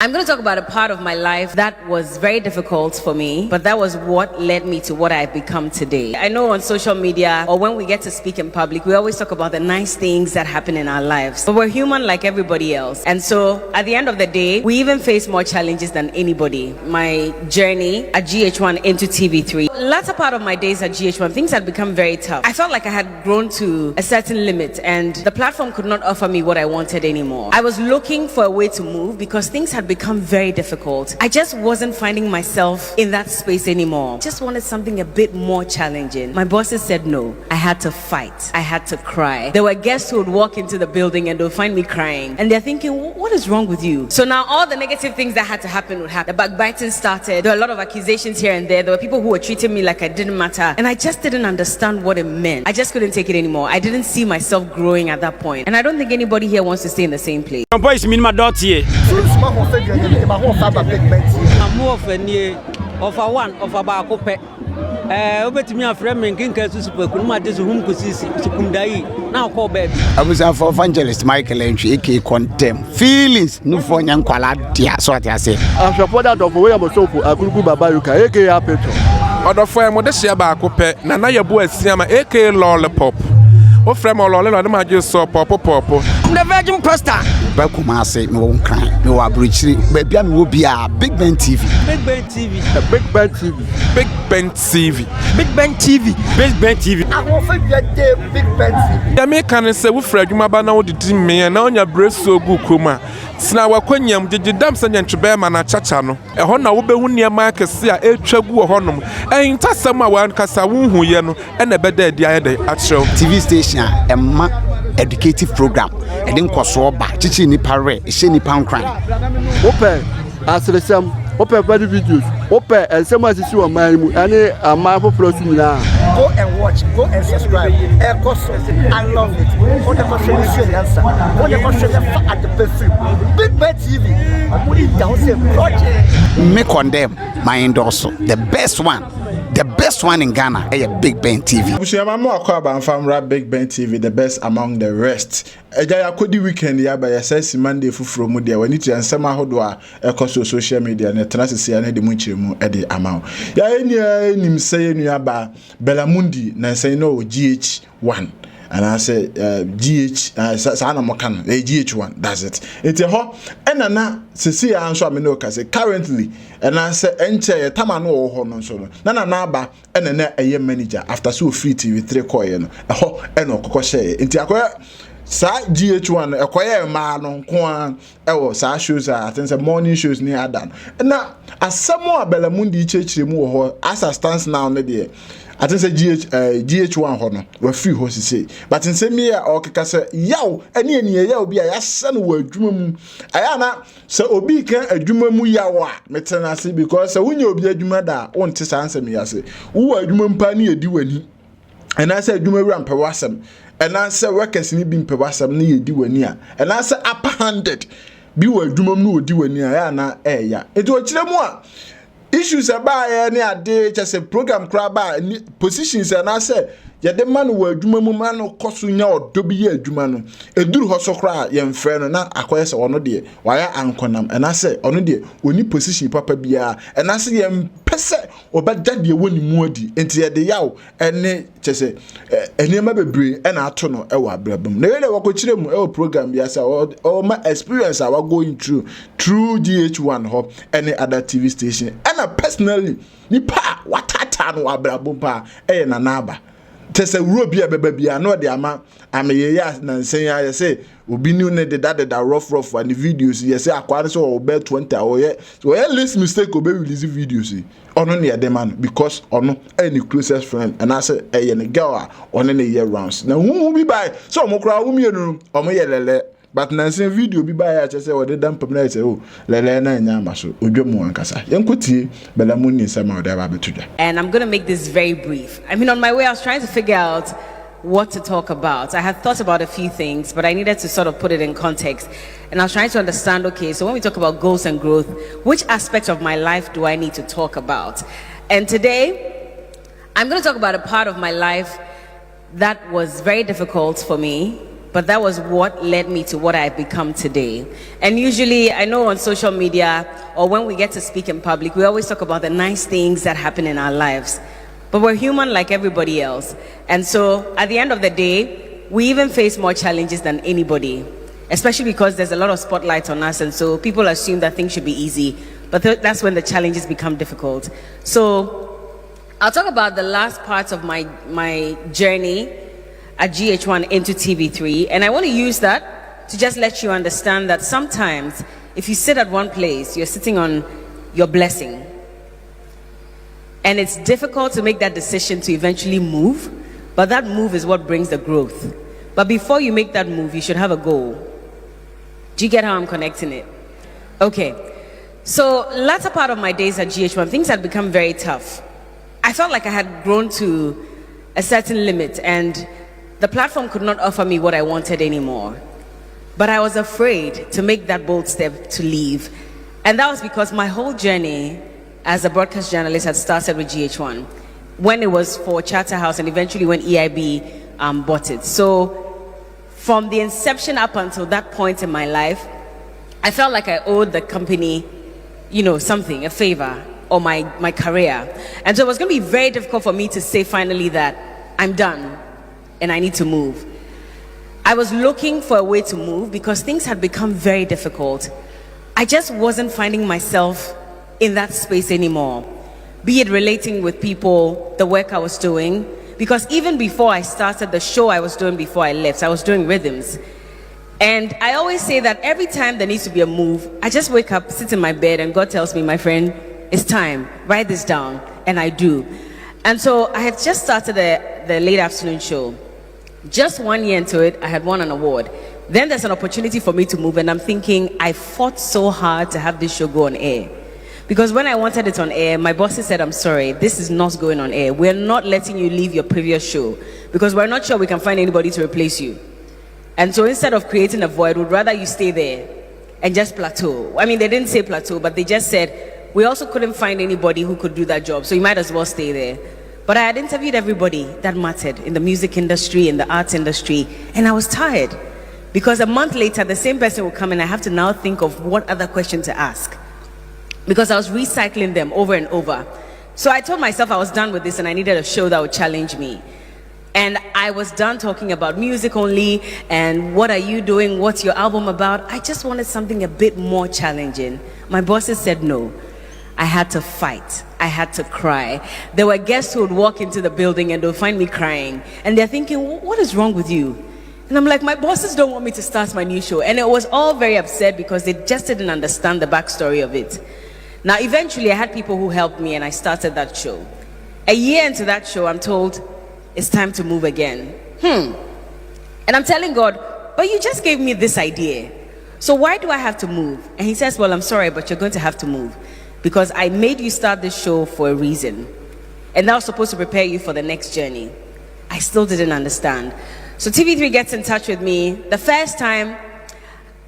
I'm going to talk about a part of my life that was very difficult for me, but that was what led me to what I've become today. I know on social media or when we get to speak in public, we always talk about the nice things that happen in our lives, but we're human like everybody else. And so at the end of the day, we even face more challenges than anybody. My journey at GH1 into TV3, latter part of my days at GH1, things had become very tough. I felt like I had grown to a certain limit and the platform could not offer me what I wanted anymore. I was looking for a way to move because things had become very difficult. I just wasn't finding myself in that space anymore. Just wanted something a bit more challenging. My bosses said no. I had to fight. I had to cry. There were guests who would walk into the building and they'll find me crying. And they're thinking, what is wrong with you? So now all the negative things that had to happen would happen. The backbiting started. There were a lot of accusations here and there. There were people who were treating me like I didn't matter. And I just didn't understand what it meant. I just couldn't take it anymore. I didn't see myself growing at that point. And I don't think anybody here wants to stay in the same place. I'm more of a near of a one of a bacope. Over to me a friend and Kinka Super Kumatis whom could see Sukundai now call baby. I was a for evangelist Michael and Eke condemn feelings no for young quality. So I say, I support that of way I'm so for a good Babayuka, aka Petro. Other for Modesia Bacope, Nana Yabu Siama, aka Lollipop. What from all of them just saw Popo. The Virgin Pastor. Bakuma say no one cry, no abridge, but Bian will be a BIGBEN TV. BIGBEN TV. BIGBEN TV. BIGBEN TV. BIGBEN TV. BIGBEN TV. I won't forget BIGBEN TV. The American say we Fred Mabana would deem me and on your breast so good kuma. Snawa Quanyam did you damn San Chibema na Chachano. A honor will be one near Marcus, see a trabu honum. And Tassama one Casawu Yano and a better the other at show. TV station, a educative program. And then Kosoba, teaching ni pare, sheni pound crime. Open, as the same, open body videos, open, and some as you are my and a marble plus now. Go and watch, go and subscribe. I love it. What the question answer? What the question at the person? BIGBEN TV. I'm putting down the project. Me condemn my endorser, the best one. The best one in Ghana, BIGBEN TV. BIGBEN TV, the best among the rest. Ejaya kodi weekend ya ba yesesi Monday fufuro mu dia wani ti ansema hodo a ekoso social media na tenasisi ya na de munchiremu e de amaw. Ya enia nim sey nua ba Berla Mundi na sey no GH1. And I say GH sana mokan GH1, that's it. It's a ho and na sisi ya answer me no ka say currently and I say enche tama no ho no so no na ba and na eye manager after so free TV3 koye no ho and okoko share nti akoya sa GH1 ekoye ma no nko a ewo sa shows I think say morning shows ni adan na asemo Berla Mundi chechire mu ho as a stance now na there I think say GH1 ho no we free ho say but in say me o keka say yaw ene yaw bi a yasa no wa adwuma mu aya na say obi kan adwuma mu yaw a metena say because say wunya obi adwuma da wonte sa ansem yase wo adwuma mpa ne edi wani and I say adwuma wura mpewasem and I say workers ni bi mpewasem ne edi wani a and I say upper handed bi wa adwuma mu odi wani a ya na eya enti o kire mu a issues about any ade just a program crab positions and I say ya de man wo adwuma mu man koso nya odo bi ye adwuma no eduru ho so kra ye mfre no na akoye se ono de waya ankonam and I say ono de oni position papa bia and I say ye mpese obada de woni mu adi enti ye de yaw ene chese enema bebre e na ato no e wa brabam na ye de wakokire mu e program bia say all my experience I was going through GH1 ho any other TV station and personally ni pa watata no wa brabam pa e na naba tese urobia bebebia no de ama ameye na nsen ya say obi ni ne de that rough and the videos you say akware so obe 20 or ye least mistake obe release videos ono ne de man because ono any closest friend and I say e ne girl a ono ne year rounds na hu bi bai so mo kra wo mienu omo ye lele but na nsen video bi bai a say we de dam pam na say oh lele na nya maso odwemu ankasa yenkotie Berla Mundi nsema oda ba betudwa. And I'm going to make this very brief. I mean, on my way I was trying to figure out what to talk about. I had thought about a few things, but I needed to sort of put it in context. And I was trying to understand, okay, so when we talk about goals and growth, which aspects of my life do I need to talk about? And today, I'm going to talk about a part of my life that was very difficult for me, but that was what led me to what I've become today. And usually, I know on social media or when we get to speak in public, we always talk about the nice things that happen in our lives. But we're human like everybody else. And so at the end of the day, we even face more challenges than anybody, especially because there's a lot of spotlight on us. And so people assume that things should be easy, but that's when the challenges become difficult. So I'll talk about the last parts of my journey at GH1 into TV3. And I want to use that to just let you understand that sometimes if you sit at one place, you're sitting on your blessing. And it's difficult to make that decision to eventually move, but that move is what brings the growth. But before you make that move, you should have a goal. Do you get how I'm connecting it? Okay. So latter part of my days at GH1, things had become very tough. I felt like I had grown to a certain limit and the platform could not offer me what I wanted anymore. But I was afraid to make that bold step to leave. And that was because my whole journey as a broadcast journalist had started with GH1 when it was for Charterhouse and eventually when EIB bought it. So from the inception up until that point in my life, I felt like I owed the company, something, a favor, or my career. And so it was going to be very difficult for me to say finally that I'm done and I need to move. I was looking for a way to move because things had become very difficult. I just wasn't finding myself in that space anymore, be it relating with people, the work I was doing, because even before I started the show I was doing before I left, I was doing rhythms. And I always say that every time there needs to be a move, I just wake up, sit in my bed, and God tells me, my friend, it's time, write this down, and I do. And so I had just started the late afternoon show. Just 1 year into it, I had won an award. Then there's an opportunity for me to move, and I'm thinking, I fought so hard to have this show go on air. Because when I wanted it on air, my bosses said, I'm sorry, this is not going on air. We're not letting you leave your previous show because we're not sure we can find anybody to replace you. And so instead of creating a void, we'd rather you stay there and just plateau. I mean, they didn't say plateau, but they just said, we also couldn't find anybody who could do that job, so you might as well stay there. But I had interviewed everybody that mattered in the music industry, in the arts industry, and I was tired. Because a month later, the same person will come and I have to now think of what other question to ask. Because I was recycling them over and over. So I told myself I was done with this and I needed a show that would challenge me. And I was done talking about music only and what are you doing, what's your album about. I just wanted something a bit more challenging. My bosses said no. I had to fight. I had to cry. There were guests who would walk into the building and they'll find me crying. And they're thinking, what is wrong with you? And I'm like, my bosses don't want me to start my new show. And it was all very upset because they just didn't understand the backstory of it. Now, eventually, I had people who helped me and I started that show. A year into that show, I'm told, it's time to move again. And I'm telling God, but you just gave me this idea. So why do I have to move? And he says, well, I'm sorry, but you're going to have to move. Because I made you start this show for a reason. And that was supposed to prepare you for the next journey. I still didn't understand. So TV3 gets in touch with me. The first time,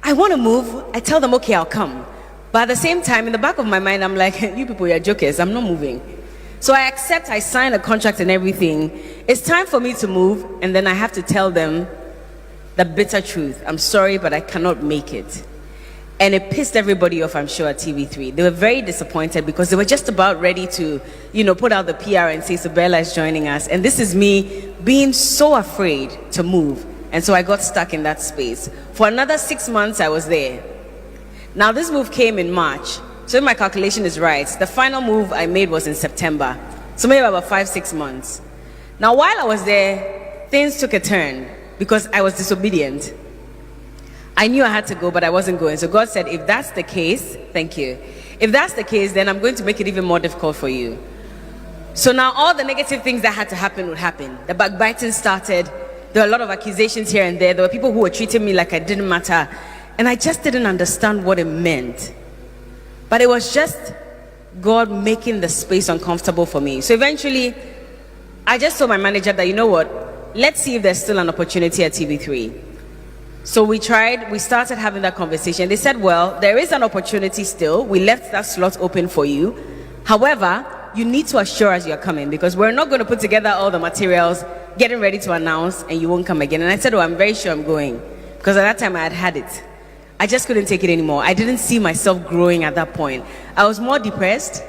I want to move. I tell them, okay, I'll come. But at the same time, in the back of my mind, I'm like, you people, you're jokers. I'm not moving. So I accept, I sign a contract and everything. It's time for me to move. And then I have to tell them the bitter truth. I'm sorry, but I cannot make it. And it pissed everybody off, I'm sure, at TV3. They were very disappointed because they were just about ready to, put out the PR and say, so Berla is joining us. And this is me being so afraid to move. And so I got stuck in that space. For another 6 months, I was there. Now, this move came in March. So if my calculation is right, the final move I made was in September. So maybe about 5-6 months. Now, while I was there, things took a turn because I was disobedient. I knew I had to go, but I wasn't going. So God said, if that's the case, thank you. If that's the case, then I'm going to make it even more difficult for you. So now all the negative things that had to happen would happen. The backbiting started. There were a lot of accusations here and there. There were people who were treating me like I didn't matter. And I just didn't understand what it meant. But it was just God making the space uncomfortable for me. So eventually, I just told my manager that, you know what, let's see if there's still an opportunity at TV3. So we started having that conversation. They said, well, there is an opportunity still. We left that slot open for you. However, you need to assure us you're coming because we're not going to put together all the materials getting ready to announce and you won't come again. And I said, oh, I'm very sure I'm going. Because at that time I had it. I just couldn't take it anymore. I didn't see myself growing at that point. I was more depressed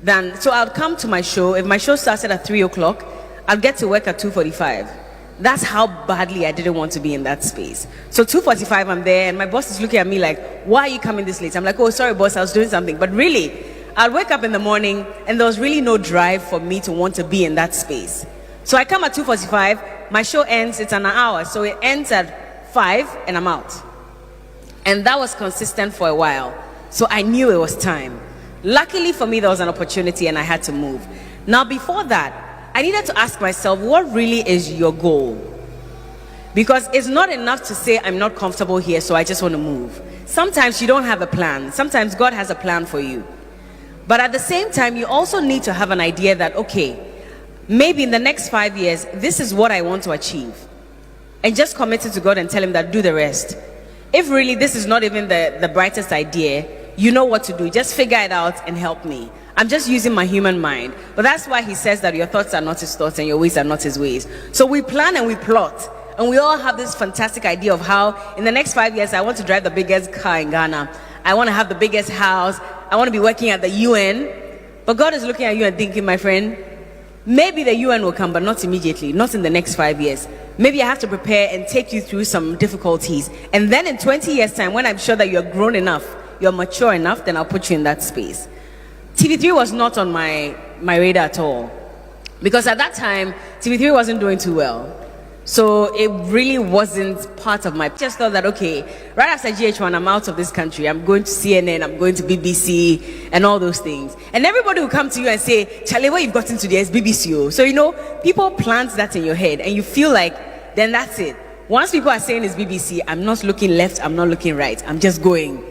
than, so I'd come to my show. If my show started at 3 o'clock, I'd get to work at 2:45. That's how badly I didn't want to be in that space. So 2:45, I'm there, and my boss is looking at me like, why are you coming this late? I'm like, oh, sorry, boss, I was doing something. But really, I'd wake up in the morning, and there was really no drive for me to want to be in that space. So I come at 2:45, my show ends, it's an hour, so it ends at 5, and I'm out. And that was consistent for a while. So I knew it was time. Luckily for me, there was an opportunity and I had to move. Now, before that, I needed to ask myself, what really is your goal? Because it's not enough to say, I'm not comfortable here, so I just want to move. Sometimes you don't have a plan. Sometimes God has a plan for you. But at the same time, you also need to have an idea that, okay, maybe in the next 5 years, this is what I want to achieve. And just commit it to God and tell him that do the rest. If really this is not even the brightest idea, you know what to do. Just figure it out and help me. I'm just using my human mind. But that's why he says that your thoughts are not his thoughts and your ways are not his ways. So we plan and we plot. And we all have this fantastic idea of how in the next 5 years, I want to drive the biggest car in Ghana. I want to have the biggest house. I want to be working at the UN. But God is looking at you and thinking, my friend, maybe the UN will come, but not immediately, not in the next 5 years. Maybe I have to prepare and take you through some difficulties. And then in 20 years' time, when I'm sure that you're grown enough, you're mature enough, then I'll put you in that space. TV3 was not on my radar at all. Because at that time, TV3 wasn't doing too well. So it really wasn't part of my... I just thought that, okay, right after GH1, I'm out of this country. I'm going to CNN, I'm going to BBC, and all those things. And everybody will come to you and say, Charlie, what you've gotten today is BBC. So, you know, people plant that in your head, and you feel like, then that's it. Once people are saying it's BBC, I'm not looking left, I'm not looking right. I'm just going.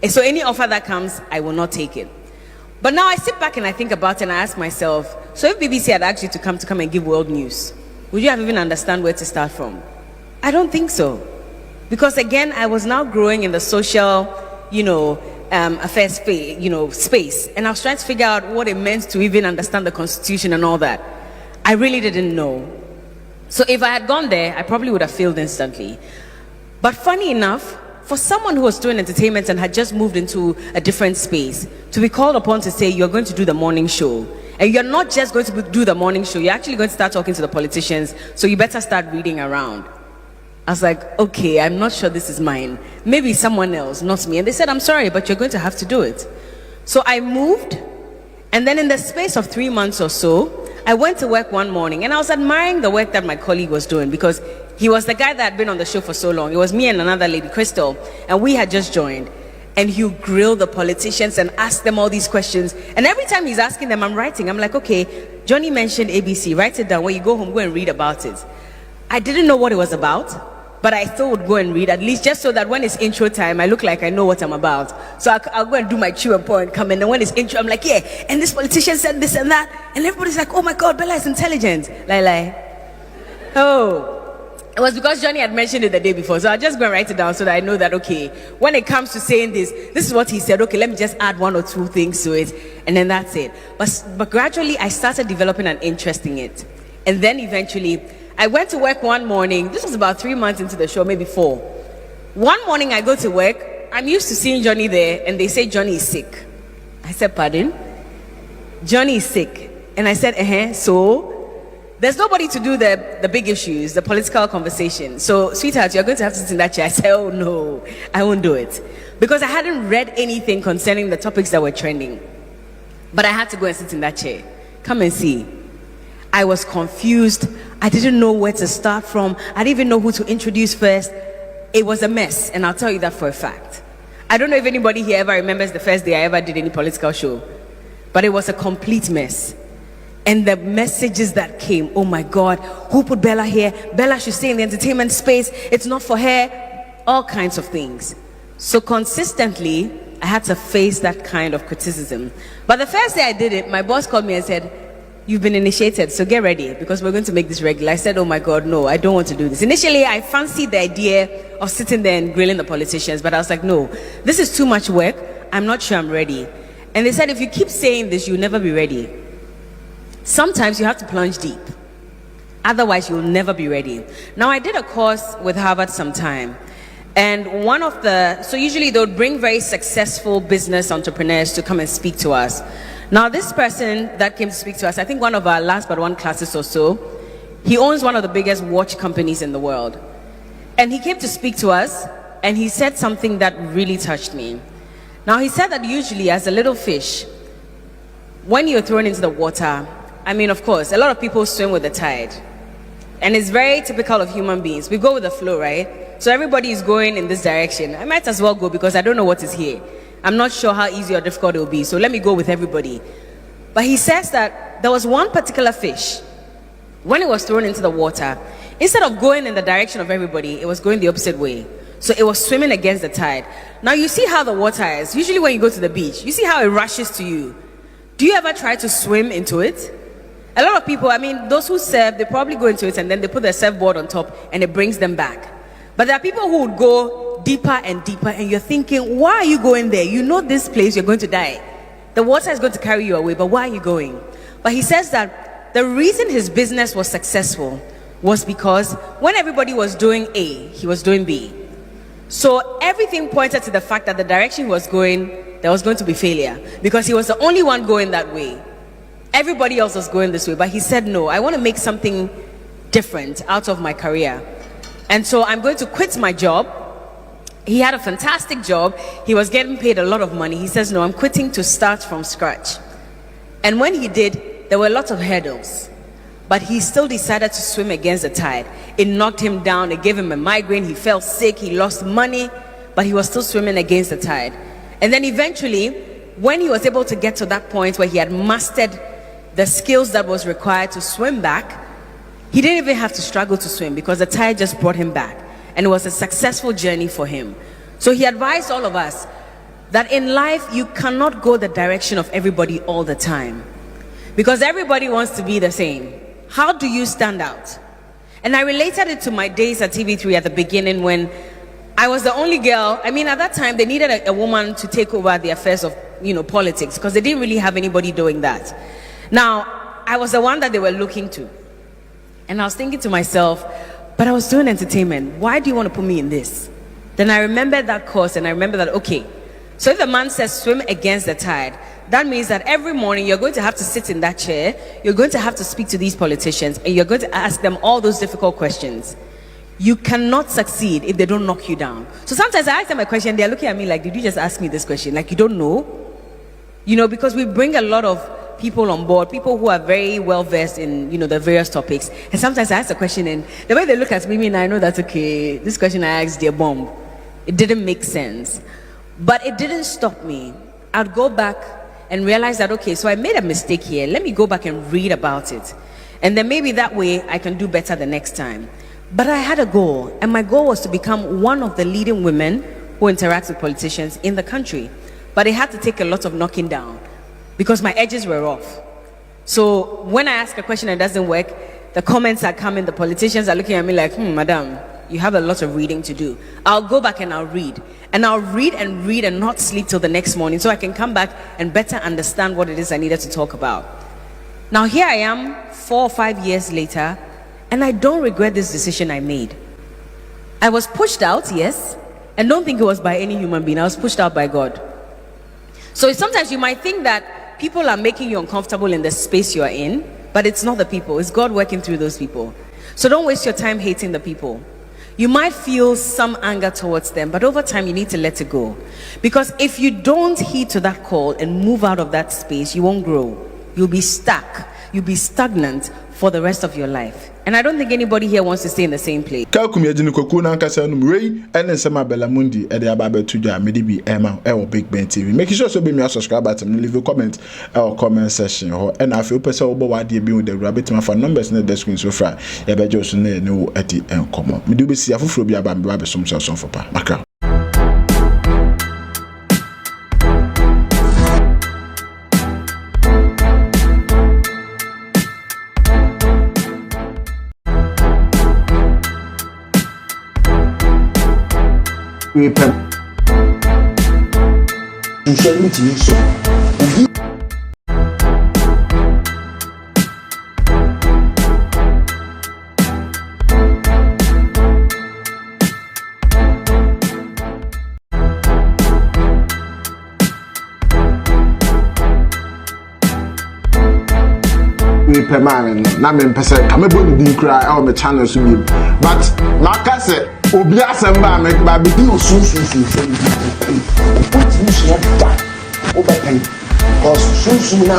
And so any offer that comes, I will not take it. But now I sit back and I think about it and I ask myself, so if BBC had asked you to come and give world news, would you have even understand where to start from? I don't think so. Because again, I was now growing in the social, affairs space. And I was trying to figure out what it meant to even understand the Constitution and all that. I really didn't know. So if I had gone there, I probably would have failed instantly. But funny enough, for someone who was doing entertainment and had just moved into a different space, to be called upon to say, you're going to do the morning show. And you're not just going to do the morning show, you're actually going to start talking to the politicians, so you better start reading around. I was like, okay, I'm not sure this is mine. Maybe someone else, not me. And they said, I'm sorry, but you're going to have to do it. So I moved, and then in the space of 3 months or so, I went to work one morning, and I was admiring the work that my colleague was doing, because he was the guy that had been on the show for so long. It was me and another lady, Crystal, and we had just joined. And he would grill the politicians and ask them all these questions. And every time he's asking them, I'm writing. I'm like, okay, Johnny mentioned ABC. Write it down. When you go home, go and read about it. I didn't know what it was about, but I still would go and read, at least just so that when it's intro time, I look like I know what I'm about. So I'll go and do my chew and point, come in, and when it's intro, I'm like, yeah, and this politician said this and that. And everybody's like, oh my God, Bella is intelligent. Oh. It was because Johnny had mentioned it the day before, so I'll just go and write it down so that I know that, okay, when it comes to saying this is what he said, okay, let me just add 1 or 2 things to it, and then that's it. But gradually, I started developing an interest in it. And then eventually, I went to work one morning. This was about 3 months into the show, maybe 4. One morning, I go to work. I'm used to seeing Johnny there, and they say Johnny is sick. I said, pardon? Johnny is sick. And I said, so? There's nobody to do the big issues, the political conversation. So, sweetheart, you're going to have to sit in that chair. I said, oh no, I won't do it. Because I hadn't read anything concerning the topics that were trending. But I had to go and sit in that chair. Come and see. I was confused. I didn't know where to start from. I didn't even know who to introduce first. It was a mess, and I'll tell you that for a fact. I don't know if anybody here ever remembers the first day I ever did any political show. But it was a complete mess. And the messages that came, oh my God, who put Bella here? Bella should stay in the entertainment space. It's not for her. All kinds of things. So consistently, I had to face that kind of criticism. But the first day I did it, my boss called me and said, you've been initiated, so get ready, because we're going to make this regular. I said, oh my God, no, I don't want to do this. Initially, I fancied the idea of sitting there and grilling the politicians, but I was like, no, this is too much work. I'm not sure I'm ready. And they said, if you keep saying this, you'll never be ready. Sometimes you have to plunge deep. Otherwise, you'll never be ready. Now, I did a course with Harvard sometime. And so usually they would bring very successful business entrepreneurs to come and speak to us. Now, this person that came to speak to us, I think one of our last but one classes or so, he owns one of the biggest watch companies in the world. And he came to speak to us, and he said something that really touched me. Now, he said that usually as a little fish, when you're thrown into the water, I mean, of course, a lot of people swim with the tide. And it's very typical of human beings. We go with the flow, right? So everybody is going in this direction. I might as well go because I don't know what is here. I'm not sure how easy or difficult it will be. So let me go with everybody. But he says that there was one particular fish. When it was thrown into the water, instead of going in the direction of everybody, it was going the opposite way. So it was swimming against the tide. Now you see how the water is. Usually when you go to the beach, you see how it rushes to you. Do you ever try to swim into it? A lot of people, I mean, those who surf, they probably go into it and then they put their surfboard on top and it brings them back. But there are people who would go deeper and deeper, and you're thinking, why are you going there? You know this place, you're going to die. The water is going to carry you away, but why are you going? But he says that the reason his business was successful was because when everybody was doing A, he was doing B. So everything pointed to the fact that the direction he was going, there was going to be failure because he was the only one going that way. Everybody else was going this way, but he said, no, I want to make something different out of my career. And so I'm going to quit my job. He had a fantastic job. He was getting paid a lot of money. He says, no, I'm quitting to start from scratch. And when he did, there were lots of hurdles, but he still decided to swim against the tide. It knocked him down. It gave him a migraine. He fell sick. He lost money, but he was still swimming against the tide. And then eventually, when he was able to get to that point where he had mastered the skills that was required to swim back, he didn't even have to struggle to swim because the tide just brought him back. And it was a successful journey for him. So he advised all of us that in life, you cannot go the direction of everybody all the time because everybody wants to be the same. How do you stand out? And I related it to my days at TV3 at the beginning when I was the only girl. I mean, at that time, they needed a woman to take over the affairs of, politics because they didn't really have anybody doing that. Now, I was the one that they were looking to. And I was thinking to myself, but I was doing entertainment. Why do you want to put me in this? Then I remembered that course and I remember that, okay, so if the man says swim against the tide, that means that every morning you're going to have to sit in that chair, you're going to have to speak to these politicians, and you're going to ask them all those difficult questions. You cannot succeed if they don't knock you down. So sometimes I ask them a question, they're looking at me like, did you just ask me this question? Like, you don't know? Because we bring a lot of people on board, people who are very well versed in the various topics, and sometimes I ask a question and the way they look at me, I know that's okay, this question I asked, they're bomb. It didn't make sense, but it didn't stop me. I'd go back and realize that, okay, so I made a mistake here, let me go back and read about it, and then maybe that way I can do better the next time. But I had a goal, and my goal was to become one of the leading women who interact with politicians in the country. But it had to take a lot of knocking down because my edges were off. So when I ask a question and it doesn't work, the comments are coming, the politicians are looking at me like, madam, you have a lot of reading to do. I'll go back and I'll read. And I'll read and not sleep till the next morning so I can come back and better understand what it is I needed to talk about. Now here I am 4 or 5 years later, and I don't regret this decision I made. I was pushed out, yes, and don't think it was by any human being. I was pushed out by God. So sometimes you might think that people are making you uncomfortable in the space you are in, but it's not the people, it's God working through those people. So don't waste your time hating the people. You might feel some anger towards them, but over time you need to let it go. Because if you don't heed to that call and move out of that space, you won't grow. You'll be stuck. You'll be stagnant for the rest of your life. And I don't think anybody here wants to stay in the same place. Berla Mundi BIGBEN TV. Make sure so be me subscribe button, leave a comment or comment section. And I feel person over what they be with the rabbit for numbers in the screen so far. Ya be just no at the end come. Me do be see afufro bi aba be some for pa. Maka. me pe man na me pese amebo ni din kra e o me channel so bi but maka se obi asem ba me ba bi no so put me share da o ba pen cause so na